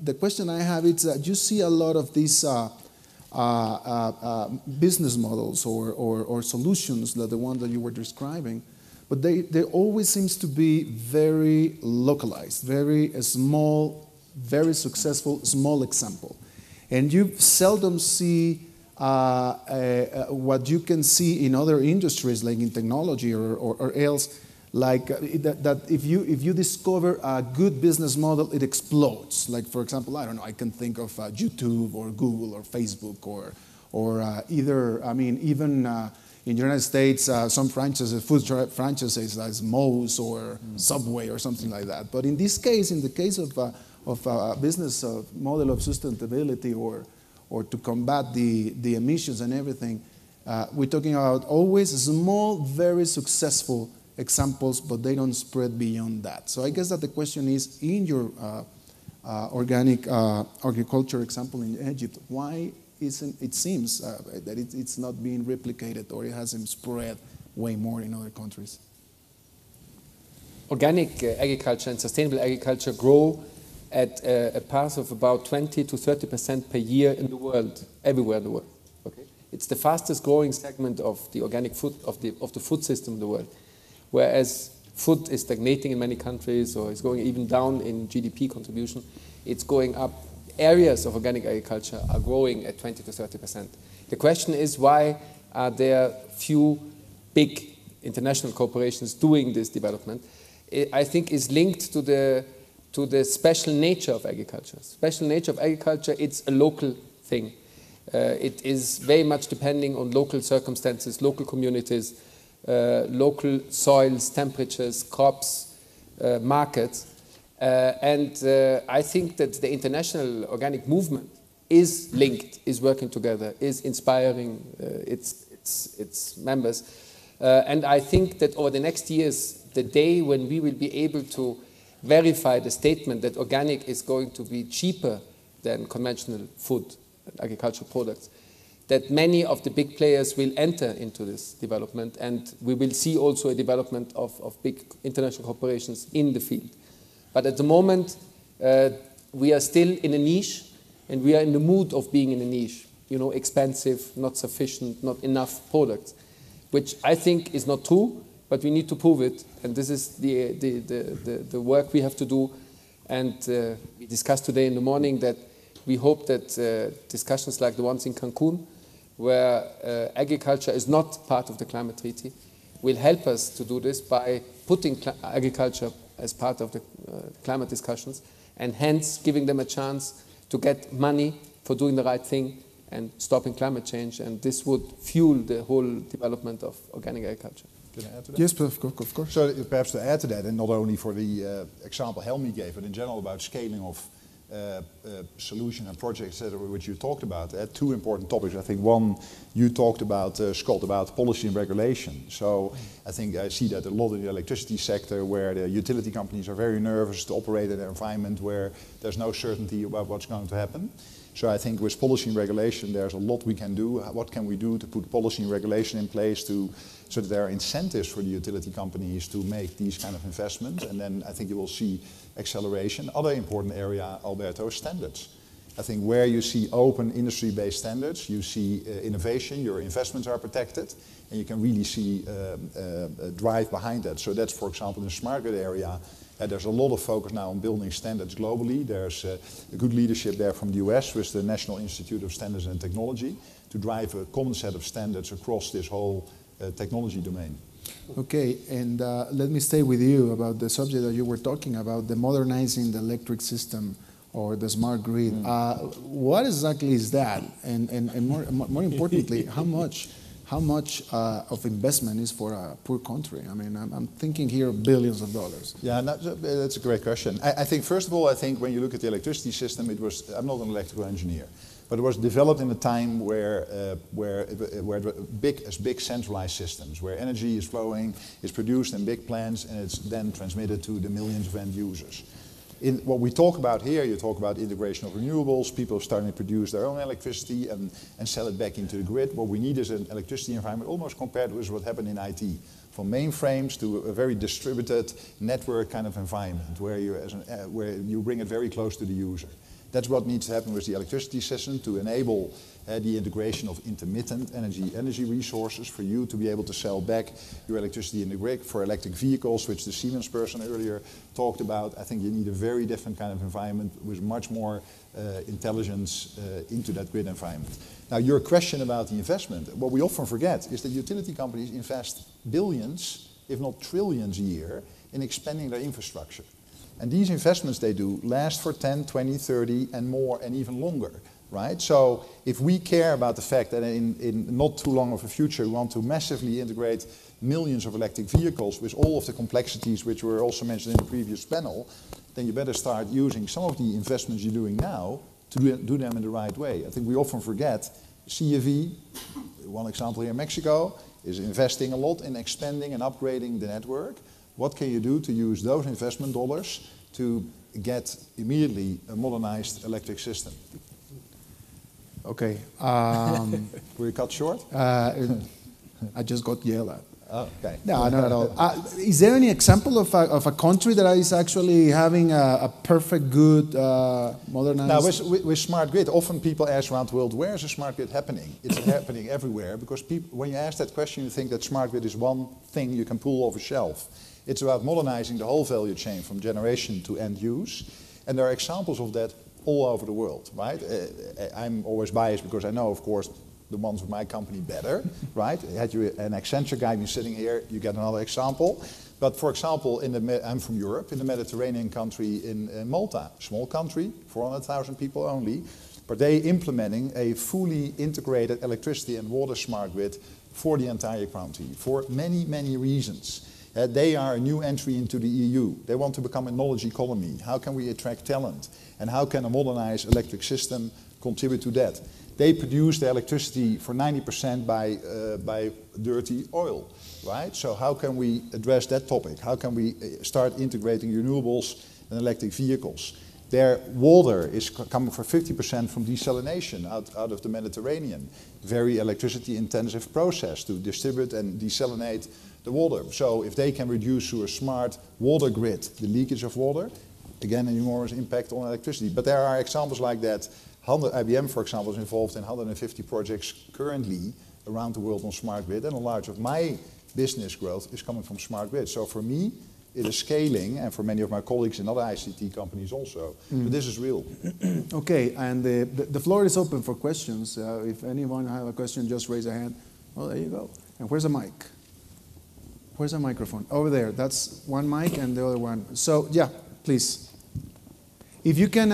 the question I have is that you see a lot of these business models or solutions, like the one that you were describing, but they always seems to be very localized, very small, very successful, small example. And you seldom see what you can see in other industries, like in technology or else, like that if you discover a good business model, it explodes. Like, for example, I don't know, I can think of YouTube or Google or Facebook or either, I mean, even in the United States, some franchises, food franchises like Moe's or Subway or something like that. But in this case, in the case of a business model of sustainability or to combat the emissions and everything, we're talking about always small, very successful examples, but they don't spread beyond that. So I guess that the question is, in your organic agriculture example in Egypt, why isn't it seems that it's not being replicated or it hasn't spread way more in other countries? Organic agriculture and sustainable agriculture grow at a path of about 20 to 30% per year in the world, everywhere in the world. Okay? It's the fastest growing segment of the organic food, of the food system in the world. Whereas food is stagnating in many countries or is going even down in GDP contribution, it's going up. Areas of organic agriculture are growing at 20 to 30%. The question is, why are there few big international corporations doing this development? I think is linked to the special nature of agriculture. Special nature of agriculture, it's a local thing. It is very much depending on local circumstances, local communities, local soils, temperatures, crops, markets. And I think that the international organic movement is linked, is working together, is inspiring its members. And I think that over the next years, the day when we will be able to verify the statement that organic is going to be cheaper than conventional food and agricultural products, that many of the big players will enter into this development, and we will see also a development of big international corporations in the field. But at the moment, we are still in a niche, and we are in the mood of being in a niche. You know, expensive, not sufficient, not enough products, which I think is not true, but we need to prove it, and this is the work we have to do. And we discussed today in the morning that we hope that discussions like the ones in Cancun, where agriculture is not part of the climate treaty, will help us to do this by putting agriculture as part of the climate discussions, and hence giving them a chance to get money for doing the right thing and stopping climate change, and this would fuel the whole development of organic agriculture. Can I add to that? Yes, of course. So perhaps to add to that, and not only for the example Helmi gave, but in general about scaling of solution and projects which you talked about. Two important topics. I think one, you talked about, Scott, about policy and regulation. So I think I see that a lot in the electricity sector, where the utility companies are very nervous to operate in an environment where there's no certainty about what's going to happen. So I think with policy and regulation, there's a lot we can do. What can we do to put policy and regulation in place so that there are incentives for the utility companies to make these kind of investments? And then I think you will see acceleration. Other important area, Alberto, is standards. I think where you see open industry-based standards, you see innovation, your investments are protected, and you can really see a drive behind that. So that's, for example, in the smart grid area, there's a lot of focus now on building standards globally. There's a good leadership there from the US with the National Institute of Standards and Technology to drive a common set of standards across this whole technology domain. Okay, and let me stay with you about the subject that you were talking about, the modernizing the electric system or the smart grid. What exactly is that? And more importantly, how much of investment is for a poor country? I mean, I'm thinking here of billions of dollars. Yeah, that's a great question. I think, first of all, I think when you look at the electricity system, it was, I'm not an electrical engineer, but it was developed in a time where big centralized systems, where energy is flowing, is produced in big plants, and it's then transmitted to the millions of end users. In what we talk about here, you talk about integration of renewables, people starting to produce their own electricity and sell it back into the grid. What we need is an electricity environment almost compared with what happened in IT, from mainframes to a very distributed network kind of environment where you bring it very close to the user. That's what needs to happen with the electricity system to enable the integration of intermittent energy resources for you to be able to sell back your electricity in the grid for electric vehicles, which the Siemens person earlier talked about. I think you need a very different kind of environment with much more intelligence into that grid environment. Now, your question about the investment, what we often forget is that utility companies invest billions, if not trillions a year, in expanding their infrastructure. And these investments they do last for 10, 20, 30 and more and even longer, right? So if we care about the fact that in not too long of a future we want to massively integrate millions of electric vehicles with all of the complexities which were also mentioned in the previous panel, then you better start using some of the investments you're doing now to do them in the right way. I think we often forget CFE, one example here in Mexico, is investing a lot in expanding and upgrading the network. What can you do to use those investment dollars to get immediately a modernized electric system? Okay. Were you cut short? I just got yelled at. Oh, okay. No, not at all. Is there any example of a country that is actually having a perfect, good, modernized? Now, with smart grid, often people ask around the world, where is a smart grid happening? It's happening everywhere, because people, when you ask that question, you think that smart grid is one thing you can pull off a shelf. It's about modernizing the whole value chain from generation to end use. And there are examples of that all over the world, right? I'm always biased because I know, of course, the ones of my company better, right? Had you an Accenture guy been sitting here, you get another example. But for example, I'm from Europe, in the Mediterranean country in Malta, small country, 400,000 people only, but they implementing a fully integrated electricity and water smart grid for the entire country, for many, many reasons. They are a new entry into the EU. They want to become a knowledge economy. How can we attract talent? And how can a modernized electric system contribute to that? They produce the electricity for 90% by dirty oil, right? So how can we address that topic? How can we start integrating renewables and electric vehicles? Their water is coming for 50% from desalination out of the Mediterranean. Very electricity intensive process to distribute and desalinate the water. So if they can reduce through a smart water grid the leakage of water, again an enormous impact on electricity. But there are examples like that. IBM, for example, is involved in 150 projects currently around the world on smart grid, and a large of my business growth is coming from smart grid. So for me, it is scaling, and for many of my colleagues in other ICT companies also. But this is real. Okay, and the floor is open for questions. If anyone have a question, just raise a hand. Well, there you go. And where's the mic? Where's the microphone? Over there. That's one mic and the other one. So, yeah, please. If you can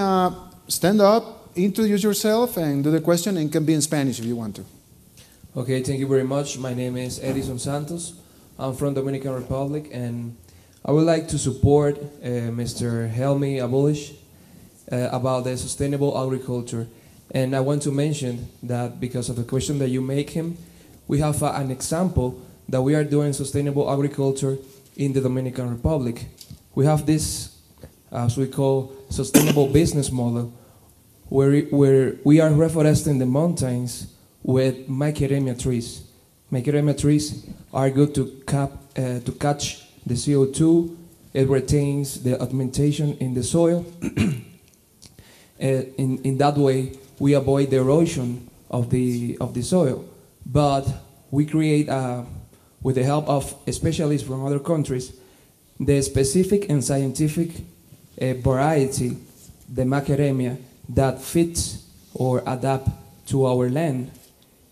stand up, introduce yourself and do the question, and it can be in Spanish if you want to. Okay, thank you very much. My name is Edison Santos. I'm from Dominican Republic, and I would like to support Mr. Helmi Abolish about the sustainable agriculture. And I want to mention that because of the question that you make him, we have an example that we are doing sustainable agriculture in the Dominican Republic. We have this, as we call, sustainable business model, where we are reforesting the mountains with macadamia trees. Macadamia trees are good to catch the CO2. It retains the augmentation in the soil. In that way, we avoid the erosion of the soil. But we create, with the help of specialists from other countries, the specific and scientific variety, the macadamia, that fits or adapt to our land.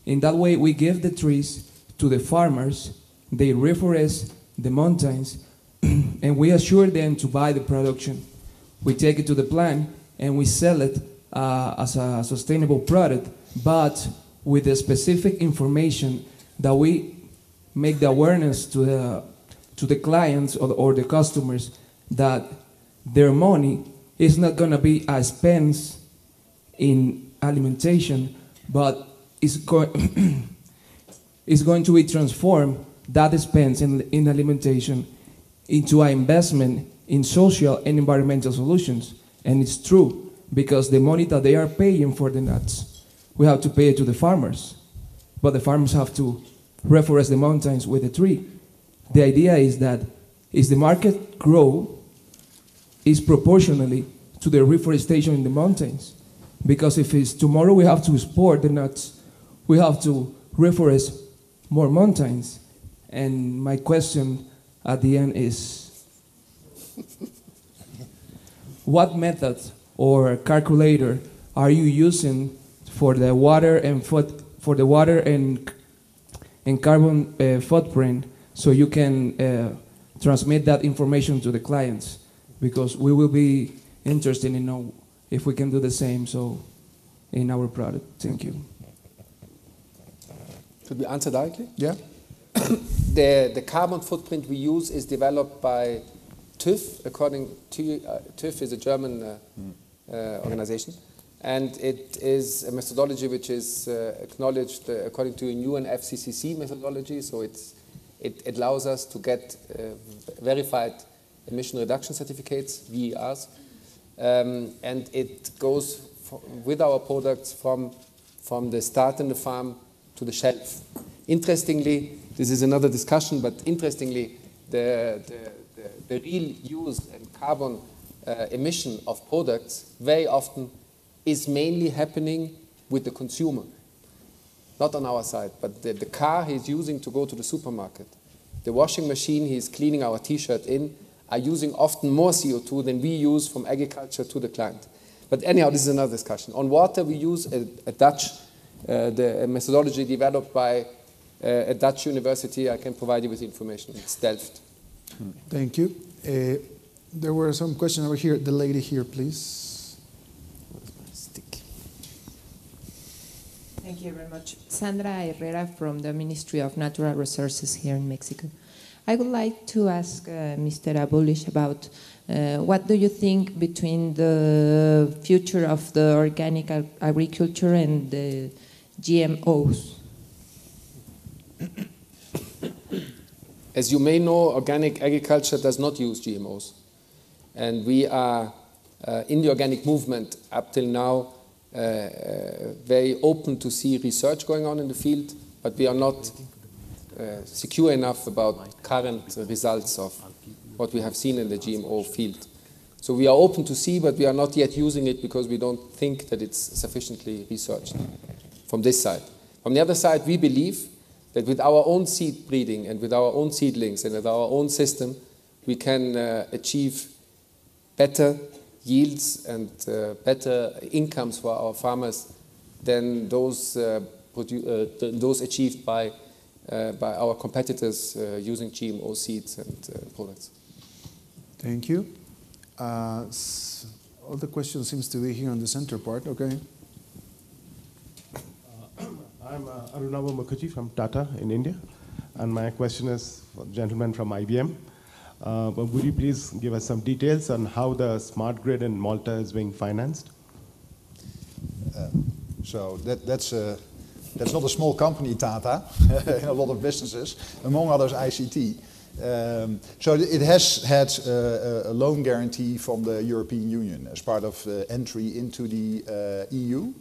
In that way, we give the trees to the farmers, they reforest the mountains, and we assure them to buy the production. We take it to the plant and we sell it as a sustainable product, but with the specific information that we make the awareness to the clients or the customers that their money is not going to be a expense in alimentation, but it's going to be transformed, that expense in alimentation, into an investment in social and environmental solutions. And it's true, because the money that they are paying for the nuts, we have to pay it to the farmers. But the farmers have to reforest the mountains with a tree. The idea is that as the market grows, is proportionally to the reforestation in the mountains. Because if it's tomorrow we have to export the nuts, we have to reforest more mountains. And my question at the end is, what method or calculator are you using for the water and carbon footprint, so you can transmit that information to the clients? Because we will be interested in know if we can do the same in our product. Thank you. Should we answer directly? Yeah. The carbon footprint we use is developed by TÜV. According to TÜV is a German organization, and it is a methodology which is acknowledged according to a new FCCC methodology. So it allows us to get verified emission reduction certificates, VERs, and it goes with our products from the start in the farm to the shelf. Interestingly, this is another discussion, but interestingly, the real use and carbon emission of products very often is mainly happening with the consumer. Not on our side, but the car he's using to go to the supermarket, the washing machine he's cleaning our t-shirt in, are using often more CO2 than we use from agriculture to the client. But anyhow, this is another discussion. On water, we use a Dutch the methodology developed by a Dutch university. I can provide you with information. It's Delft. Thank you. There were some questions over here. The lady here, please. Stick. Thank you very much. Sandra Herrera from the Ministry of Natural Resources here in Mexico. I would like to ask Mr. Abulish about what do you think between the future of the organic agriculture and the GMOs? As you may know, organic agriculture does not use GMOs. And we are, in the organic movement, up till now, very open to see research going on in the field, but we are not secure enough about current results of what we have seen in the GMO field. So we are open to see, but we are not yet using it because we don't think that it's sufficiently researched from this side. From the other side, we believe that with our own seed breeding and with our own seedlings and with our own system, we can achieve better yields and better incomes for our farmers than those achieved by our competitors using GMO seeds and products. Thank you. All the questions seems to be here on the center part. Okay. I'm Arunav Mukherjee from Tata in India, and my question is for the gentleman from IBM. Would you please give us some details on how the smart grid in Malta is being financed? So that's not a small company, Tata, in a lot of businesses, among others ICT. So it has had a loan guarantee from the European Union as part of entry into the EU.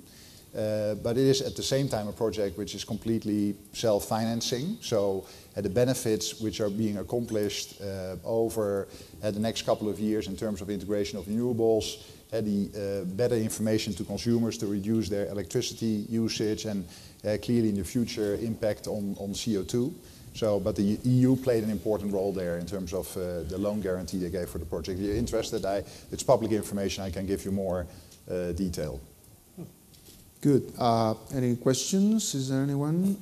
But it is at the same time a project which is completely self-financing. So the benefits which are being accomplished over the next couple of years in terms of integration of renewables, the better information to consumers to reduce their electricity usage, and clearly in the future impact on CO2. So, but the EU played an important role there in terms of the loan guarantee they gave for the project. If you're interested, it's public information. I can give you more detail. Good. Any questions? Is there anyone?